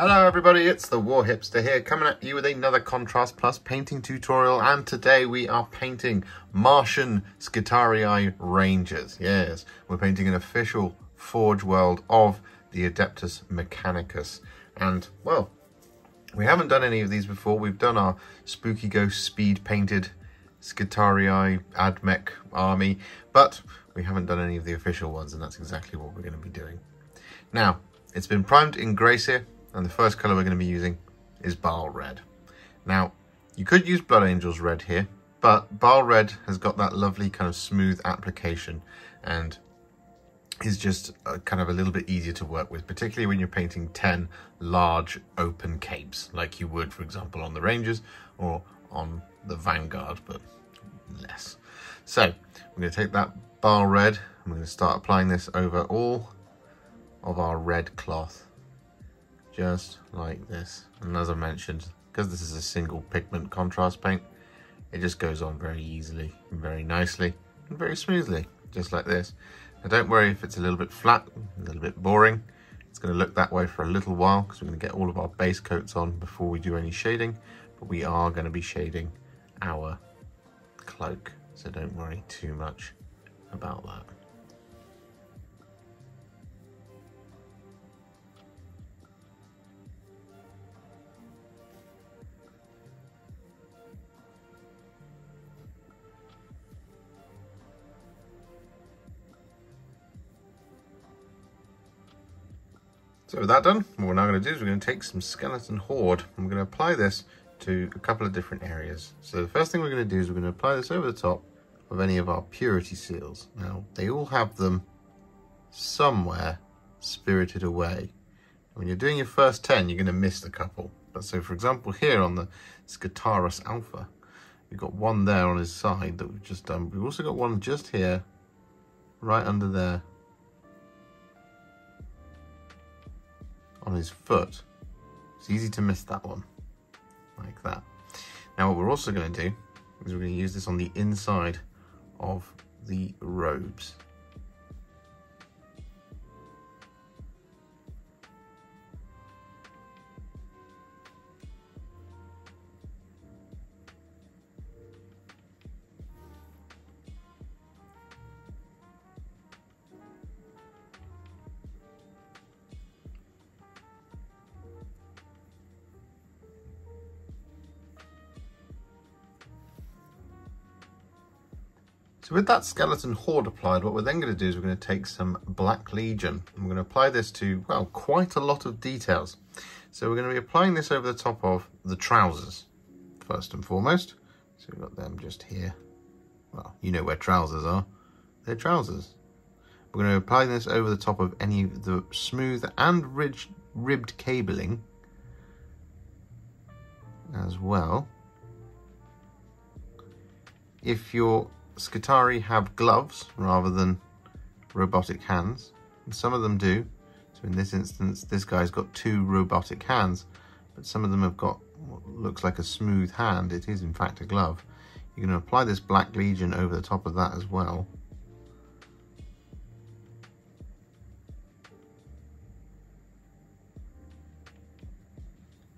Hello everybody, it's the Warhipster here, coming at you with another Contrast Plus painting tutorial, and today we are painting Martian Skitarii Rangers. Yes, we're painting an official Forge World of the Adeptus Mechanicus. And, well, we haven't done any of these before. We've done our Spooky Ghost speed painted Skitarii Admech army, but we haven't done any of the official ones, and that's exactly what we're going to be doing. Now, it's been primed in Grace here, and the first colour we're going to be using is Baal Red. Now, you could use Blood Angels Red here, but Baal Red has got that lovely kind of smooth application and is just kind of a little bit easier to work with, particularly when you're painting 10 large open capes, like you would, for example, on the Rangers or on the Vanguard, but less. So, we're going to take that Baal Red, and we're going to start applying this over all of our red cloth. Just like this. And as I mentioned, because this is a single pigment contrast paint, it just goes on very easily and very nicely and very smoothly, just like this. Now don't worry if it's a little bit flat, a little bit boring. It's going to look that way for a little while because we're going to get all of our base coats on before we do any shading, but we are going to be shading our cloak, so don't worry too much about that. So with that done, what we're now going to do is we're going to take some Skeleton Horde and we're going to apply this to a couple of different areas. So the first thing we're going to do is we're going to apply this over the top of any of our purity seals. Now, they all have them somewhere spirited away. When you're doing your first 10, you're going to miss a couple. But so for example, here on the Skitarii Alpha, we've got one there on his side that we've just done. We've also got one just here, right under there, on his foot. It's easy to miss that one, like that. Now what we're also going to do is we're going to use this on the inside of the robes. So with that Skeleton Horde applied, what we're then going to do is we're going to take some Black Legion and we're going to apply this to, well, quite a lot of details. So we're going to be applying this over the top of the trousers, first and foremost. So we've got them just here. Well, you know where trousers are. They're trousers. We're going to apply this over the top of any of the smooth and ribbed cabling as well. If you're Skitarii have gloves rather than robotic hands, and some of them do. So in this instance, this guy's got 2 robotic hands, but some of them have got what looks like a smooth hand. It is in fact a glove. You're going to apply this Black Legion over the top of that as well.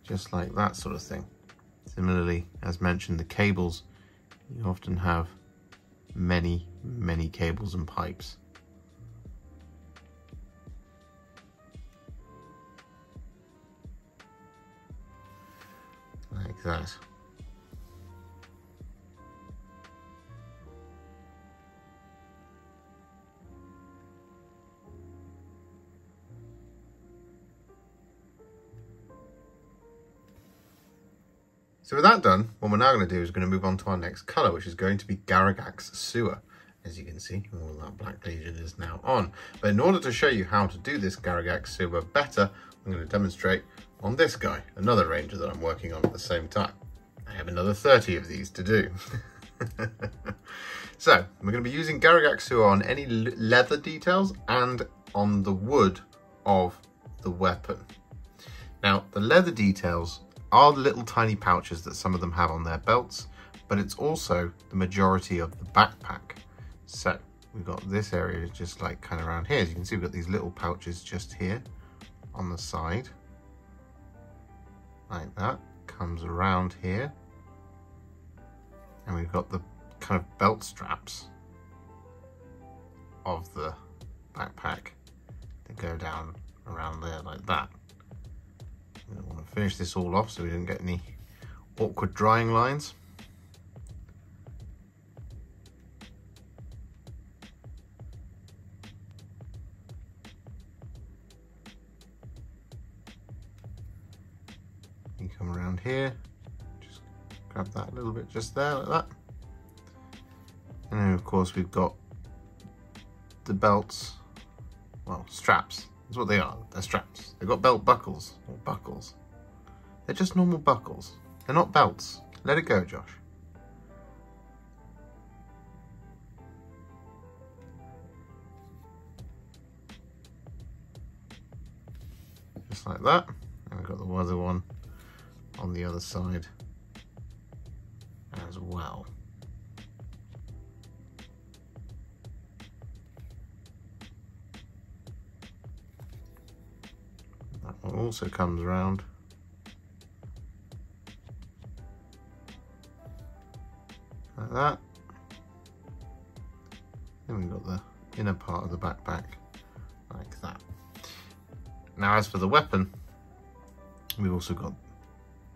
Just like that sort of thing. Similarly, as mentioned, the cables, you often have many cables and pipes. Like that. So with that done, what we're now going to do is we're going to move on to our next colour, which is going to be Garaghak's Seer. As you can see, all that Black Legion is now on. But in order to show you how to do this Garaghak Seer better, I'm going to demonstrate on this guy, another ranger that I'm working on at the same time. I have another 30 of these to do. So we're going to be using Garaghak Seer on any leather details and on the wood of the weapon. Now, the leather details are the little tiny pouches that some of them have on their belts, but it's also the majority of the backpack. So we've got this area just like kind of around here. As you can see, we've got these little pouches just here on the side. like that, comes around here, and we've got the kind of belt straps of the backpack that go down around there like that. We don't want to finish this all off so we don't get any awkward drying lines. You come around here, just grab that a little bit just there like that. And then of course we've got the belts, well, straps. That's what they are, they're straps. They've got belt buckles, or buckles. They're just normal buckles. They're not belts. Let it go, Josh. Just like that. And we've got the other one on the other side as well. That one also comes around. Like that. Then we've got the inner part of the backpack like that. Now as for the weapon, we've also got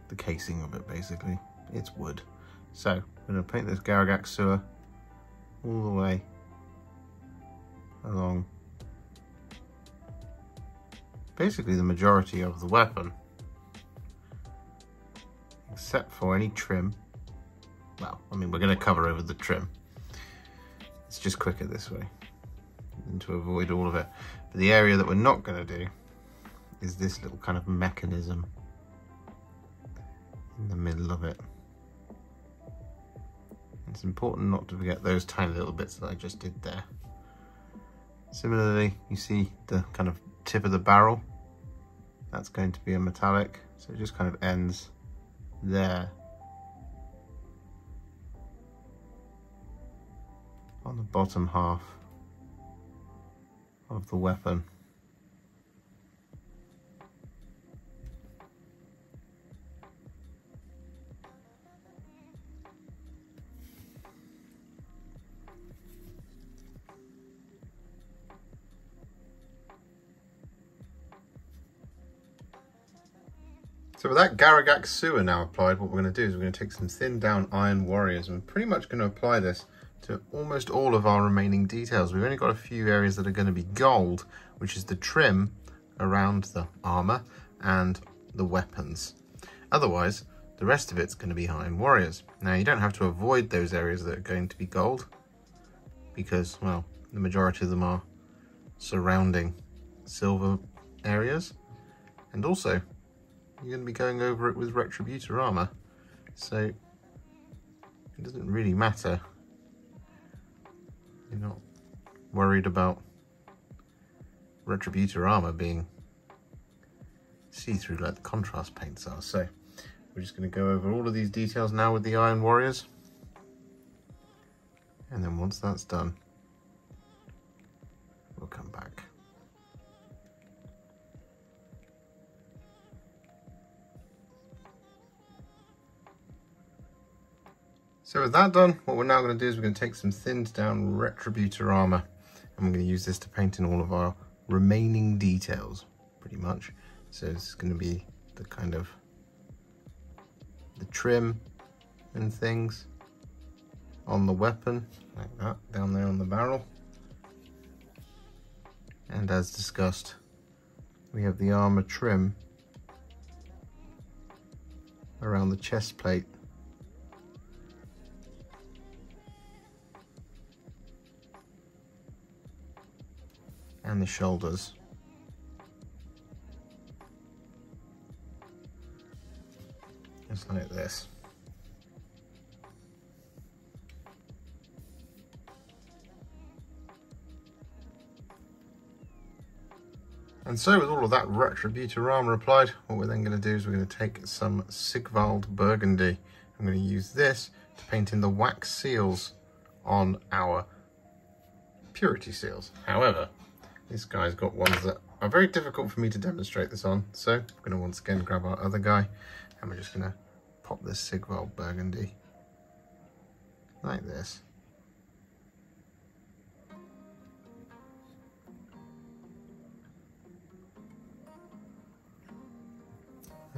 the casing of it basically. It's wood. So I'm going to paint this Garaghak Seer all the way along basically the majority of the weapon, except for any trim. Well, I mean, we're going to cover over the trim. It's just quicker this way than to avoid all of it. But the area that we're not going to do is this little kind of mechanism in the middle of it. It's important not to forget those tiny little bits that I just did there. Similarly, you see the kind of tip of the barrel. That's going to be a metallic, so it just kind of ends there. On the bottom half of the weapon. So with that Garaghak Seer now applied, what we're going to do is we're going to take some thinned down Iron Warriors, and we're pretty much going to apply this to almost all of our remaining details. We've only got a few areas that are going to be gold, which is the trim around the armor and the weapons. Otherwise, the rest of it's going to be Iron Warriors. Now, you don't have to avoid those areas that are going to be gold, because, well, the majority of them are surrounding silver areas. And also, you're going to be going over it with Retributor Armour, so it doesn't really matter. You're not worried about Retributor Armour being see-through like the contrast paints are. So we're just going to go over all of these details now with the Iron Warriors, and then once that's done, we'll come back. So with that done, what we're now going to do is we're going to take some thinned down Retributor Armour, and we're going to use this to paint in all of our remaining details, pretty much. So it's going to be the kind of the trim and things on the weapon, like that, down there on the barrel. And as discussed, we have the armour trim around the chest plate. And the shoulders. Just like this. And so with all of that Retributor Armour applied, what we're then going to do is we're going to take some Sigvald Burgundy. I'm going to use this to paint in the wax seals on our purity seals. However, this guy's got ones that are very difficult for me to demonstrate this on, so we're going to once again grab our other guy And we're just going to pop this Sigvald Burgundy like this.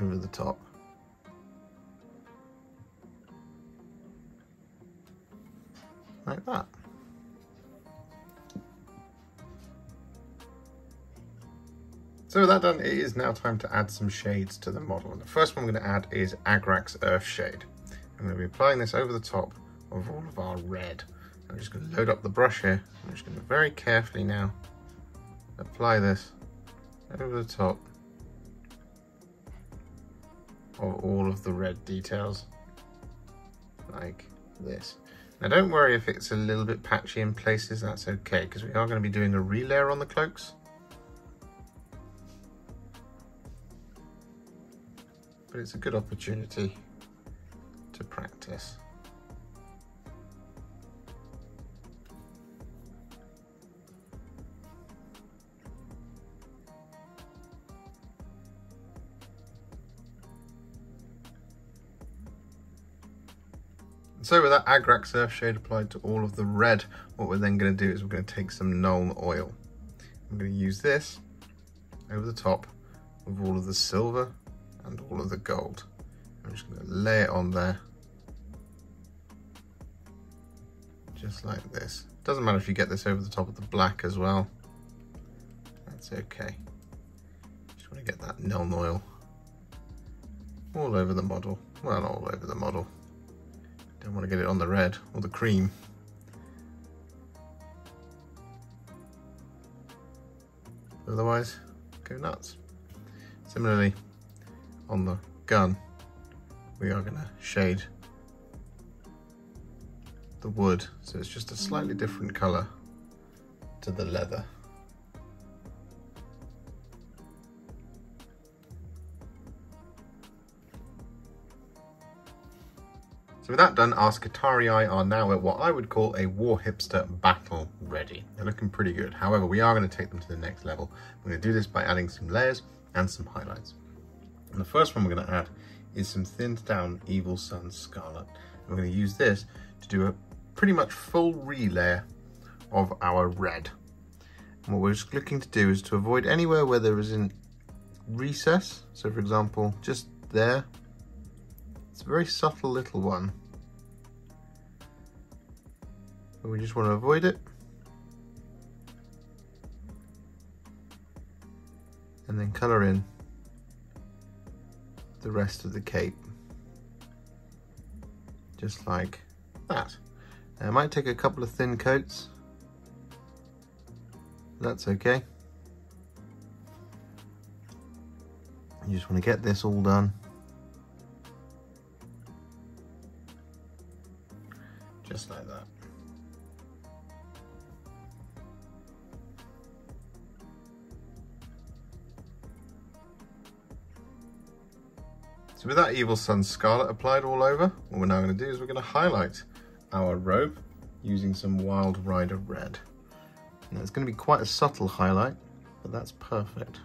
Over the top. Like that. So with that done, it is now time to add some shades to the model. And the first one I'm going to add is Agrax Earthshade. I'm going to be applying this over the top of all of our red. I'm just going to load up the brush here. I'm just going to very carefully now apply this over the top of all of the red details, like this. Now don't worry if it's a little bit patchy in places, that's okay, because we are going to be doing a relayer on the cloaks. But it's a good opportunity to practice. So with that Agrax Earthshade applied to all of the red, what we're then going to do is we're going to take some Nuln Oil. I'm going to use this over the top of all of the silver and all of the gold. I'm just going to lay it on there, just like this. Doesn't matter if you get this over the top of the black as well, that's okay. Just want to get that Nuln Oil all over the model, well, all over the model. Don't want to get it on the red or the cream. Otherwise, go nuts. Similarly, on the gun, we are going to shade the wood so it's just a slightly different colour to the leather. So with that done, our Skitarii are now at what I would call a Warhipster battle ready. They're looking pretty good. However, we are going to take them to the next level. We're going to do this by adding some layers and some highlights. And the first one we're going to add is some thinned down Evil Sunz Scarlet. We're going to use this to do a pretty much full relayer of our red. And what we're just looking to do is to avoid anywhere where there is a recess. So for example, just there. It's a very subtle little one, but we just want to avoid it. And then colour in the rest of the cape, just like that. Now, I might take a couple of thin coats, that's okay. You just want to get this all done. Just like that. So with that Evil Sunz Scarlet applied all over, what we're now going to do is we're going to highlight our robe using some Wild Rider Red. Now it's going to be quite a subtle highlight, but that's perfect.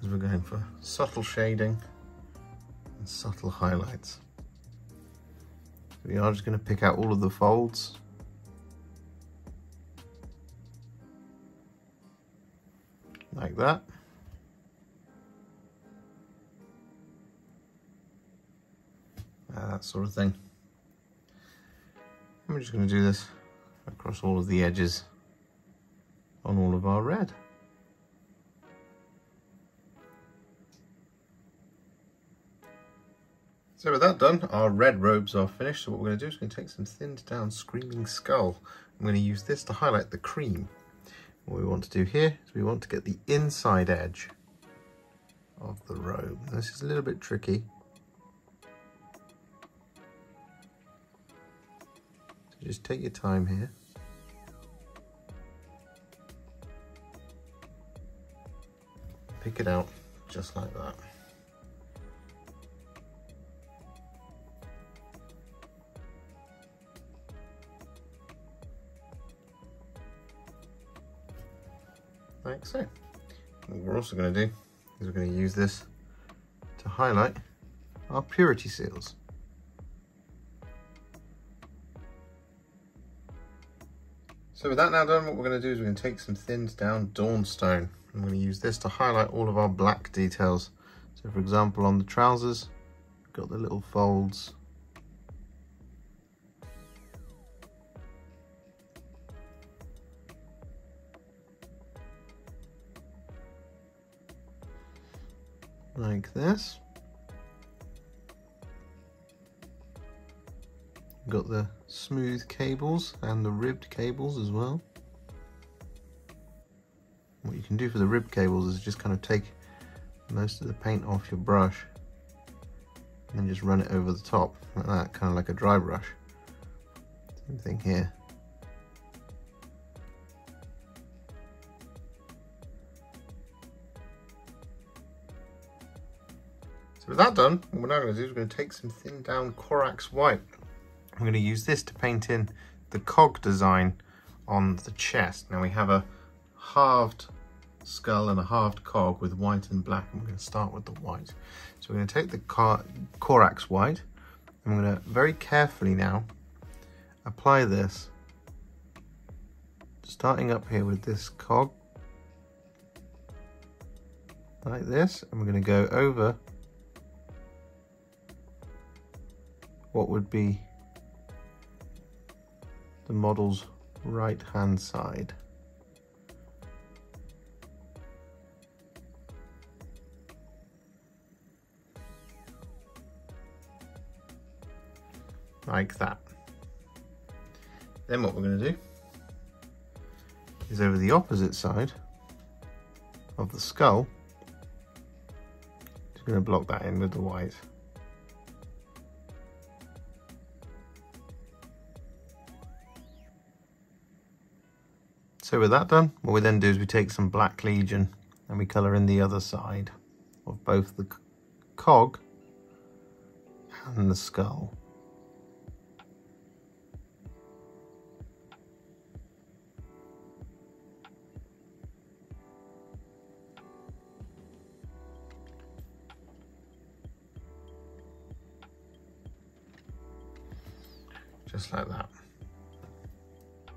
As we're going for subtle shading and subtle highlights. We are just going to pick out all of the folds. Like that. That sort of thing. And we're just going to do this across all of the edges on all of our red. So with that done, our red robes are finished. So what we're going to do is we're going to take some thinned down Screaming Skull. I'm going to use this to highlight the cream. What we want to do here is we want to get the inside edge of the robe. Now, this is a little bit tricky. So just take your time here. Pick it out just like that. like so. What we're also going to do is we're going to use this to highlight our purity seals. So with that now done, what we're going to do is we're going to take some thinned down Dawnstone. I'm going to use this to highlight all of our black details. So for example, on the trousers, we've got the little folds. Like this. Got the smooth cables and the ribbed cables as well. What you can do for the ribbed cables is just kind of take most of the paint off your brush and then just run it over the top like that, kind of like a dry brush. Same thing here. So with that done, what we're now going to do is we're going to take some thinned down Corax White. I'm going to use this to paint in the cog design on the chest. Now we have a halved skull and a halved cog with white and black, and we're going to start with the white. So we're going to take the Corax White, and we're going to very carefully now apply this, starting up here with this cog, like this, and we're going to go over what would be the model's right hand side. Like that. Then what we're going to do is over the opposite side of the skull, just going to block that in with the white. So with that done, what we then do is we take some Black Legion and we colour in the other side of both the cog and the skull. Just like that.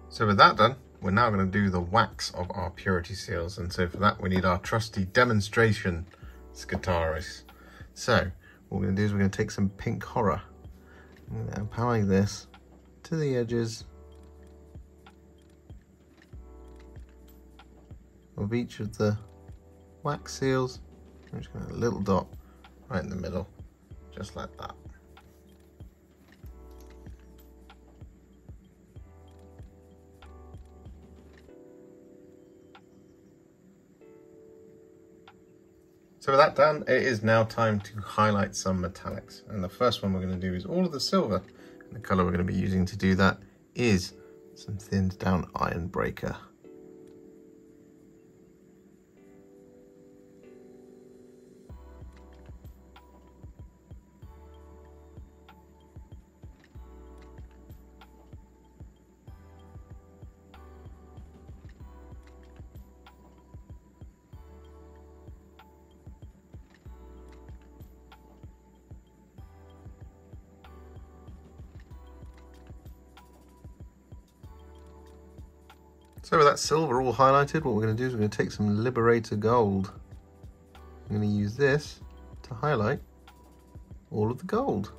So with that done, we're now going to do the wax of our purity seals, and so for that we need our trusty demonstration Skitarii. So what we're going to do is we're going to take some pink horror. I'm going to apply this to the edges of each of the wax seals. I'm just going to have a little dot right in the middle, just like that. So with that done, it is now time to highlight some metallics. And the first one we're going to do is all of the silver. And the colour we're going to be using to do that is some thinned down Ironbreaker. So with that silver all highlighted, what we're going to do is we're going to take some Liberator Gold. I'm going to use this to highlight all of the gold.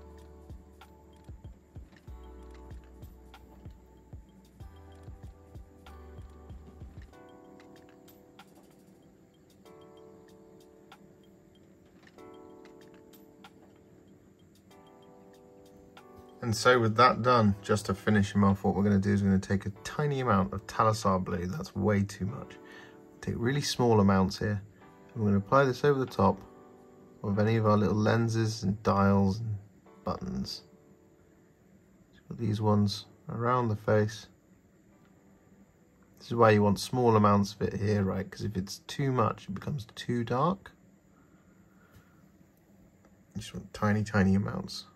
And so with that done, just to finish him off, what we're going to do is we're going to take a tiny amount of Talassar Blue. That's way too much. Take really small amounts here. And we're going to apply this over the top of any of our little lenses and dials and buttons. So put these ones around the face. This is why you want small amounts of it here, right? Because if it's too much, it becomes too dark. You just want tiny, tiny amounts.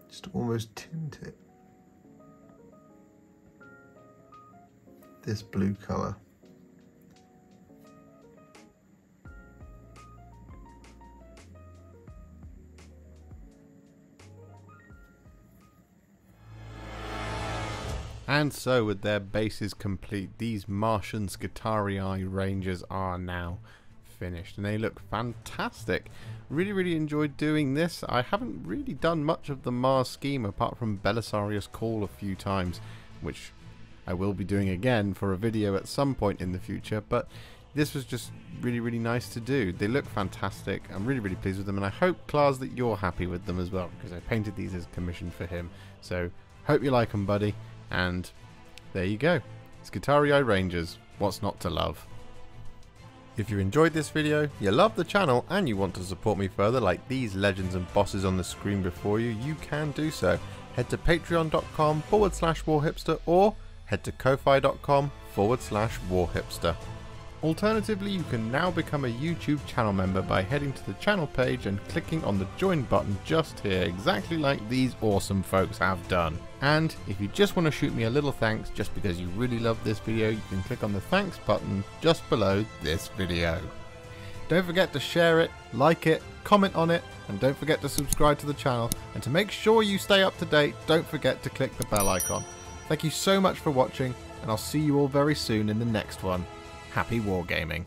Just almost tint it. This blue colour. And so with their bases complete, these Martian Skitarii Rangers are now finished and they look fantastic. Really enjoyed doing this. I haven't really done much of the Mars scheme apart from Belisarius Call a few times, which I will be doing again for a video at some point in the future, but this was just really nice to do. They look fantastic. I'm really pleased with them, and I hope, Klaas, that you're happy with them as well, because I painted these as commissioned for him. So hope you like them, buddy. And there you go. Skitarii Rangers. What's not to love? If you enjoyed this video, you love the channel, and you want to support me further like these legends and bosses on the screen before you, you can do so. Head to patreon.com/Warhipster or head to ko-fi.com/Warhipster. Alternatively, you can now become a YouTube channel member by heading to the channel page and clicking on the join button just here, exactly like these awesome folks have done. And if you just want to shoot me a little thanks just because you really love this video, you can click on the thanks button just below this video. Don't forget to share it, like it, comment on it, and don't forget to subscribe to the channel. And to make sure you stay up to date, don't forget to click the bell icon. Thank you so much for watching, and I'll see you all very soon in the next one. Happy wargaming.